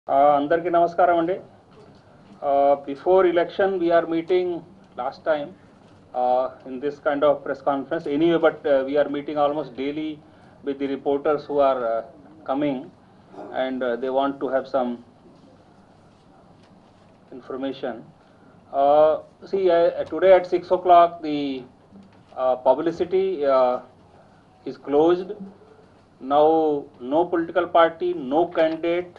అందరికీ నమస్కారం అండి. Before election we are meeting last time in this kind of press conference anyway, but we are meeting almost daily with the reporters who are coming, and they want to have some information. Today at 6 o'clock the publicity is closed. Now no political party, no candidate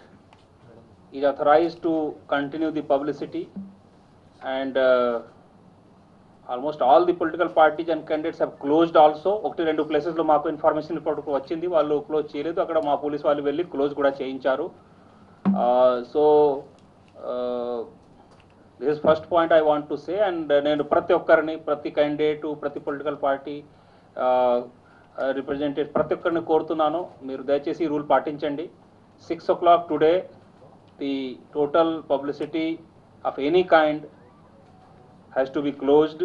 is authorized to continue the publicity, and almost all the political parties and candidates have closed also. ఒకటి రెండు ప్లేసెస్లో మాకు information ఇప్పటికి వచ్చింది, వాళ్ళు close చేయలేదు. అక్కడ మా పోలీస్ వాళ్ళు వెళ్ళి క్లోజ్ కూడా చేయించారు. So this is first point I want to say. And నేను ప్రతి ఒక్కరిని, ప్రతి క్యాండిడేటు, ప్రతి పొలిటికల్ పార్టీ రిప్రజెంటేటివ్ ప్రతి ఒక్కరిని కోరుతున్నాను, మీరు దయచేసి ఈ రూల్ పాటించండి. 6 o'clock today the total publicity of any kind has to be closed.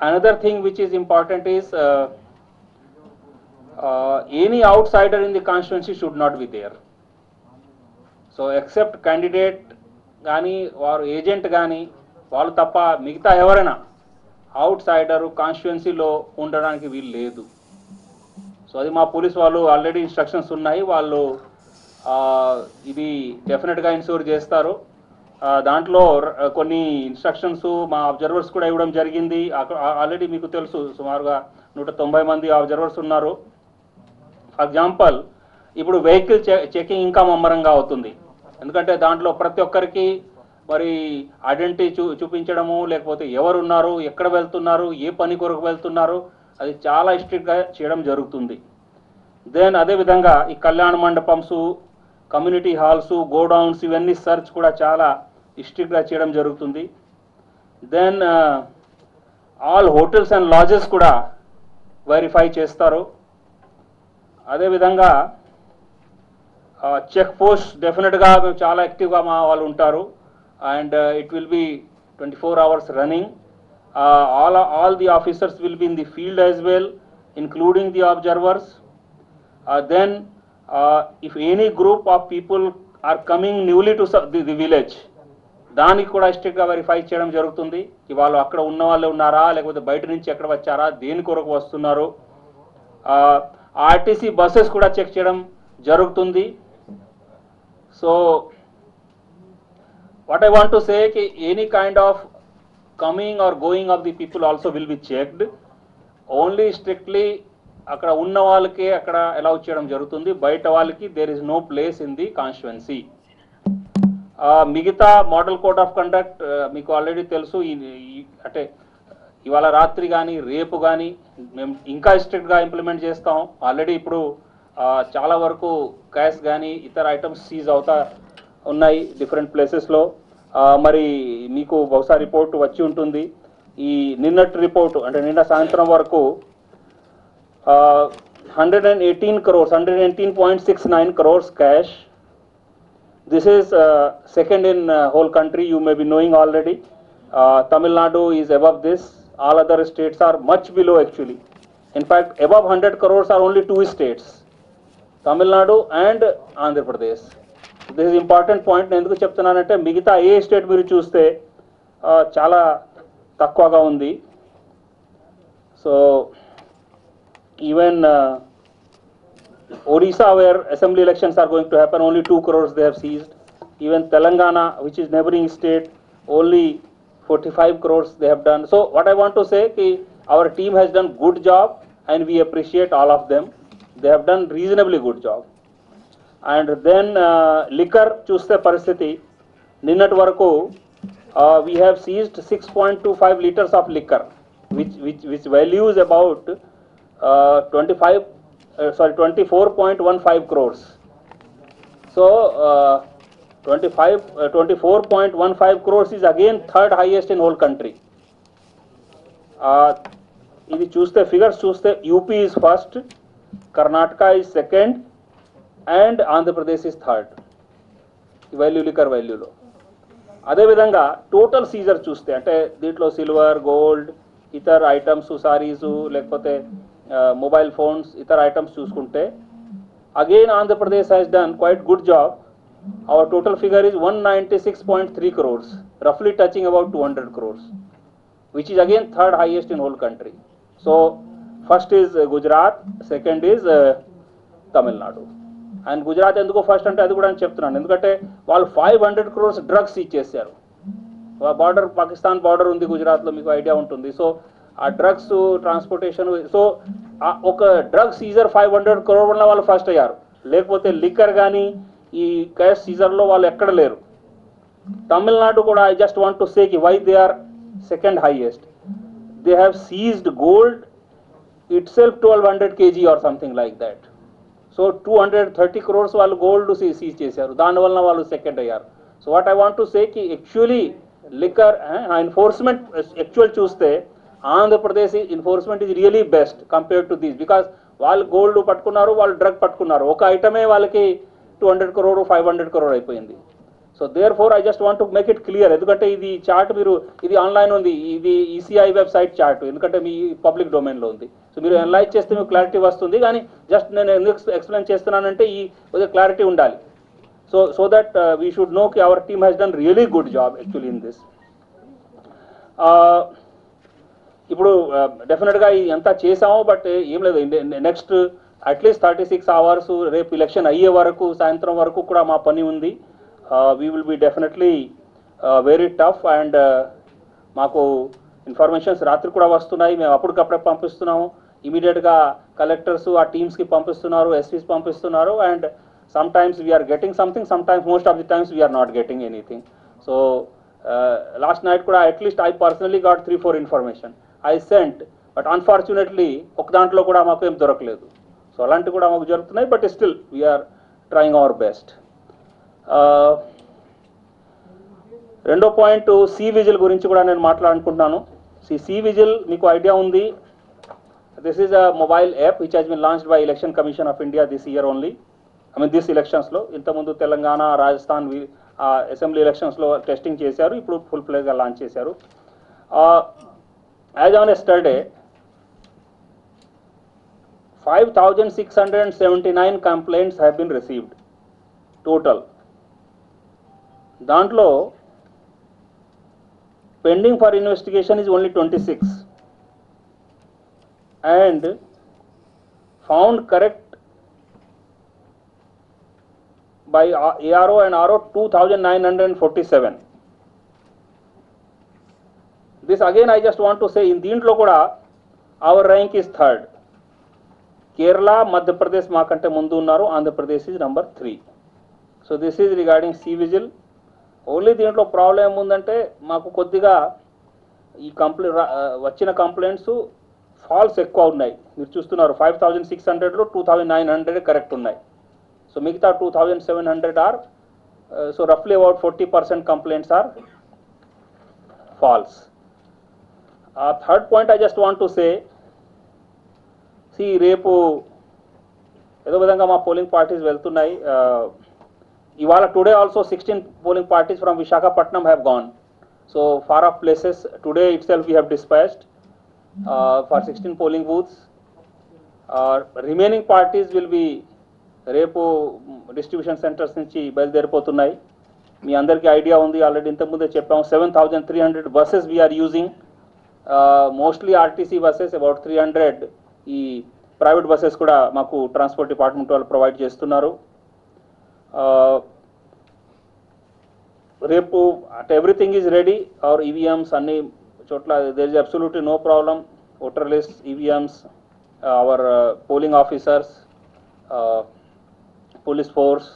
Another thing which is important is any outsider in the constituency should not be there. So except candidate gaani or agent gaani వాళ్ళు తప్ప మిగతా ఎవరైనా అవుట్సైడర్ కాన్స్టిట్యుయెన్సీలో ఉండడానికి వీలు లేదు. So అది మా police వాళ్ళు ఆల్రెడీ ఇన్స్ట్రక్షన్స్ ఉన్నాయి, వాళ్ళు ఇది డెఫినెట్గా ఇన్షూర్ చేస్తారు. దాంట్లో కొన్ని ఇన్స్ట్రక్షన్స్ మా అబ్జర్వర్స్ కూడా ఇవ్వడం జరిగింది. ఆల్రెడీ మీకు తెలుసు సుమారుగా 190 మంది అబ్జర్వర్స్ ఉన్నారు. ఫర్ ఎగ్జాంపుల్ ఇప్పుడు వెహికల్ చెకింగ్ ఇంకా ముమ్మరంగా అవుతుంది, ఎందుకంటే దాంట్లో ప్రతి ఒక్కరికి మరి ఐడెంటిటీ చూపించడము, లేకపోతే ఎవరు ఉన్నారు, ఎక్కడ వెళ్తున్నారు, ఏ పని కొరకు వెళ్తున్నారు, అది చాలా స్ట్రిక్ట్గా చేయడం జరుగుతుంది. దెన్ అదేవిధంగా ఈ కళ్యాణ మండపంస్, కమ్యూనిటీ హాల్స్, గోడౌన్స్ ఇవన్నీ సర్చ్ కూడా చాలా స్ట్రిక్ట్గా చేయడం జరుగుతుంది. Then all hotels and lodges కూడా వెరిఫై చేస్తారు. అదేవిధంగా చెక్ పోస్ట్ డెఫినెట్గా చాలా యాక్టివ్గా మా వాళ్ళు ఉంటారు, and it will be 24 hours running. all the officers will be in the field as well, including the observers. Then if any group of people are coming newly to the village, దానికి కూడా స్ట్రిక్ట్గా verify చేయడం జరుగుతుంది. వాళ్ళు అక్కడ ఉన్న వాళ్ళు ఉన్నారా, లేకపోతే బయట నుంచి ఎక్కడ వచ్చారా, దేని కొరకు వస్తున్నారు. ఆర్టీసీ బస్సెస్ కూడా చెక్ చేయడం జరుగుతుంది. So what I want to say ki any kind of coming or going of the people also will be checked. Only strictly అక్కడ ఉన్న వాళ్ళకి అక్కడ అలౌ చేయడం జరుగుతుంది, బయట వాళ్ళకి there is no place in the constituency. మిగతా మోడల్ కోడ్ ఆఫ్ కండక్ట్ మీకు ఆల్రెడీ తెలుసు. అంటే ఇవాళ రాత్రి కానీ రేపు కానీ మేము ఇంకా స్ట్రిక్ట్గా ఇంప్లిమెంట్ చేస్తాం. ఆల్రెడీ ఇప్పుడు చాలా వరకు క్యాష్ కానీ ఇతర ఐటమ్స్ సీజ్ అవుతా ఉన్నాయి డిఫరెంట్ ప్లేసెస్లో. మరి మీకు బహుశా రిపోర్ట్ వచ్చి ఉంటుంది. ఈ నిన్నటి రిపోర్టు అంటే నిన్న సాయంత్రం వరకు 118 crores, 118.69 crores cash. This is second in whole country, you may be knowing already. Tamil Nadu is above this, all other states are much below actually. In fact, above 100 crores are only two states, Tamil Nadu and Andhra Pradesh. This is important point. నేను ఎందుకు చెప్తున్నానంటే మిగతా ఏ state మీరు చూస్తే చాలా తక్కువగా ఉంది. So even Odisha, where assembly elections are going to happen, only 2 crores they have seized. Even Telangana, which is neighboring state, only 45 crores they have done. So what I want to say is our team has done good job and we appreciate all of them. They have done reasonably good job. And then liquor చూస్తే పరిస్థితి నిన్నటి వరకు we have seized 6.25 liters of liquor, which values about 24.15 crores. So 24.15 crores is again third highest in whole country. ఇది చూస్తే figures చూస్తే UP is first, Karnataka is second, and Andhra Pradesh is third value liquor వాల్యూలో. అదేవిధంగా total seizure చూస్తే అంటే దీంట్లో silver, gold, ఇతర items, saris, లేకపోతే మొబైల్ ఫోన్స్, ఇతర ఐటమ్స్ చూసుకుంటే Again, Andhra Pradesh has done quite good job. Our total figure is 196.3 crores, roughly touching about 200 crores, which is again third highest in whole country. So first is Gujarat, second is Tamil Nadu. And Gujarat ఎందుకో first అంటే అది కూడా అని చెప్తున్నాను, ఎందుకంటే వాళ్ళు 500 crores drugs ఇచ్చేసారు. Border Pakistan border ఉంది గుజరాత్లో, మీకు ఐడియా ఉంటుంది. సో ఆ డ్రగ్స్ ట్రాన్స్పోర్టేషన్, సో ఒక డ్రగ్ సీజర్ 500 crore వల్ల వాళ్ళు ఫస్ట్ అయ్యారు. లేకపోతే లిక్కర్ కానీ ఈ క్యాష్ సీజర్లో వాళ్ళు ఎక్కడ లేరు. తమిళనాడు కూడా I just want to say కి why they are second highest. They have seized gold itself 1200 kg or something like that. So 230 crores వాళ్ళు గోల్డ్ సీజ్ చేశారు, దానివల్ల వాళ్ళు సెకండ్ అయ్యారు. So what I want to say కి actually liquor enforcement actual చూస్తే Andhra Pradesh enforcement is really best compared to this, because వాళ్ళు gold పట్టుకున్నారు, వాళ్ళు డ్రగ్ పట్టుకున్నారు, ఒక ఐటమే వాళ్ళకి 200 crore 500 crore అయిపోయింది. So therefore I just want to make it clear, ఎందుకంటే ఇది చార్ట్ మీరు ఇది ఆన్లైన్ ఉంది, ఇది ఈసీఐ వెబ్సైట్ చార్ట్, ఎందుకంటే మీ పబ్లిక్ డొమైన్లో ఉంది. సో మీరు అనలైజ్ చేస్తే మీకు క్లారిటీ వస్తుంది, కానీ జస్ట్ నేను ఎందుకు ఎక్స్ప్లెయిన్ చేస్తున్నానంటే ఈ క్లారిటీ ఉండాలి. So that we should know కి our team has done really good job actually in this. ఇప్పుడు డెఫినెట్గా ఎంత చేసామో, బట్ ఏం లేదు, నెక్స్ట్ అట్లీస్ట్ 36 hours రేపు ఎలక్షన్ అయ్యే వరకు సాయంత్రం వరకు కూడా మా పని ఉంది. We will be definitely very tough, and మాకు ఇన్ఫర్మేషన్స్ రాత్రి కూడా వస్తున్నాయి, మేము అప్పటికప్పుడే పంపిస్తున్నాము. ఇమీడియట్గా కలెక్టర్స్ ఆ టీమ్స్కి పంపిస్తున్నారు, ఎస్పీస్ పంపిస్తున్నారు, and sometimes we are getting something, sometimes most of the times we are not getting anything. So last night కూడా at least I personally got 3-4 information I sent, but unfortunately ఒక దాంట్లో కూడా మాకు ఏం దొరకలేదు. సో అలాంటివి కూడా మాకు జరుగుతున్నాయి, but still we are trying our best. రెండో పాయింట్ సి విజిల్ గురించి కూడా నేను మాట్లాడుకుంటున్నాను. సి విజిల్ మీకు ఐడియా ఉంది, this is a mobile app which has been launched by Election Commission of India this year only. I mean this ఎలక్షన్స్లో. ఇంతకుముందు Telangana, Rajasthan assembly ఎలక్షన్స్లో టెస్టింగ్ చేశారు, ఇప్పుడు ఫుల్ ప్లేస్గా లాంచ్ చేశారు. As on yesterday 5,679 complaints have been received total. దాంట్లో pending for investigation is only 26, and found correct by ARO and RO 2,947. This again I just want to say, in దీంట్లో కూడా our rank is third. Kerala, Madhya Pradesh మాకంటే ముందు ఉన్నారు, Andhra Pradesh is number 3. So this is regarding C vigil. Only దీంట్లో problem ఏముందంటే మాకు కొద్దిగా ఈ వచ్చిన కంప్లైంట్స్ ఫాల్స్ ఎక్కువ ఉన్నాయి. మీరు చూస్తున్నారు 5,600లో 2,900 కరెక్ట్ ఉన్నాయి. సో మిగతా 2,700 ఆర్, సో రఫ్లీ about 40% complaints are false. Third point I just want to say, రేపు ఏదో విధంగా మా పోలింగ్ పార్టీస్ వెళ్తున్నాయి. ఇవాళ today also 16 polling parties from Visakhapatnam have gone. So far of places today itself we have dispatched for 16 polling booths. Remaining parties will be రేపు distribution centres నుంచి బయలుదేరిపోతున్నాయి. మీ అందరికీ ఐడియా ఉంది, ఆల్రెడీ ఇంతకుముందే చెప్పాము. 7,300 buses we are using, mostly RTC buses, about 300 ఈ private buses కూడా మాకు ట్రాన్స్పోర్ట్ డిపార్ట్మెంట్ వాళ్ళు ప్రొవైడ్ చేస్తున్నారు. రేపు అంటే everything is ready. Our EVMs అన్ని చోట్ల there is absolutely no problem. Voter list, EVMs, our polling officers, police force.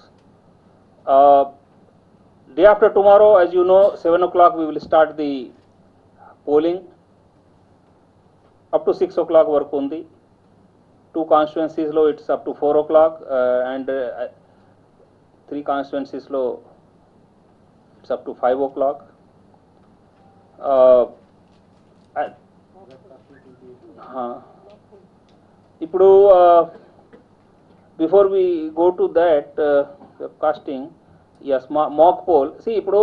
Day after tomorrow, as you know, 7 o'clock we will start the polling. Up to 6 o'clock work undi. 2 constituencies lo it's up to 4 o'clock, and 3 constituencies lo it's up to 5 o'clock. ఇప్పుడు before we go to that casting, is mock poll. ఇప్పుడు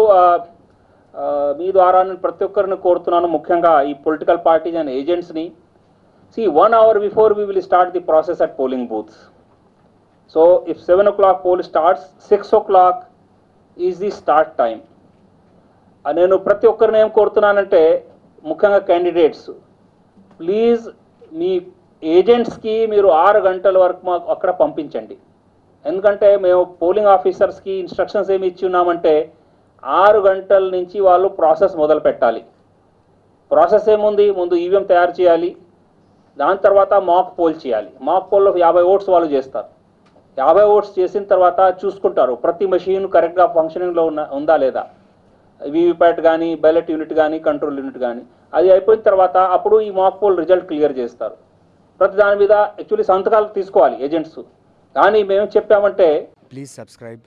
మీ ద్వారా నేను ప్రతి ఒక్కరిని కోరుతున్నాను, ముఖ్యంగా ఈ పొలిటికల్ పార్టీస్ అండ్ ఏజెంట్స్ని. 1 hour before we will start the process at polling booths. So if 7 o'clock poll starts, 6 o'clock is the start time. నేను ప్రతి ఒక్కరిని ఏం కోరుతున్నానంటే, ముఖ్యంగా క్యాండిడేట్స్, ప్లీజ్ మీ ఏజెంట్స్కి మీరు 6 గంటల వరకు మాకు అక్కడ పంపించండి. ఎందుకంటే మేము పోలింగ్ ఆఫీసర్స్కి ఇన్స్ట్రక్షన్స్ ఏమి ఇచ్చి ఉన్నామంటే 6 గంటల నుంచి వాళ్ళు ప్రాసెస్ మొదలు పెట్టాలి. ప్రాసెస్ ఏముంది, ముందు ఈవీఎం తయారు చేయాలి, దాని తర్వాత మాక్ పోల్ చేయాలి. మాక్ పోల్లో 50 ఓట్స్ వాళ్ళు చేస్తారు. 50 ఓట్స్ చేసిన తర్వాత చూసుకుంటారు ప్రతి మెషిన్ కరెక్ట్గా ఫంక్షనింగ్లో ఉందా లేదా, వీవీప్యాట్ కానీ, బ్యాలెట్ యూనిట్ కానీ, కంట్రోల్ యూనిట్ కానీ. అది అయిపోయిన తర్వాత అప్పుడు ఈ మాక్ పోల్ రిజల్ట్ క్లియర్ చేస్తారు. ప్రతి దాని మీద యాక్చువల్లీ సంతకాలు తీసుకోవాలి ఏజెంట్స్. కానీ మేము చెప్పామంటే please subscribe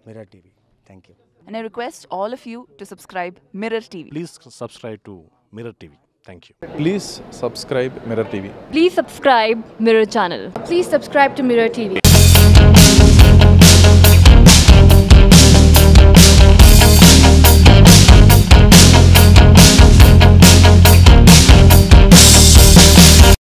Mirror TV. Thank you. And I request all of you to subscribe Mirror TV. Please subscribe to Mirror TV. Thank you. Please subscribe Mirror TV. Please subscribe Mirror channel. Please subscribe to Mirror TV.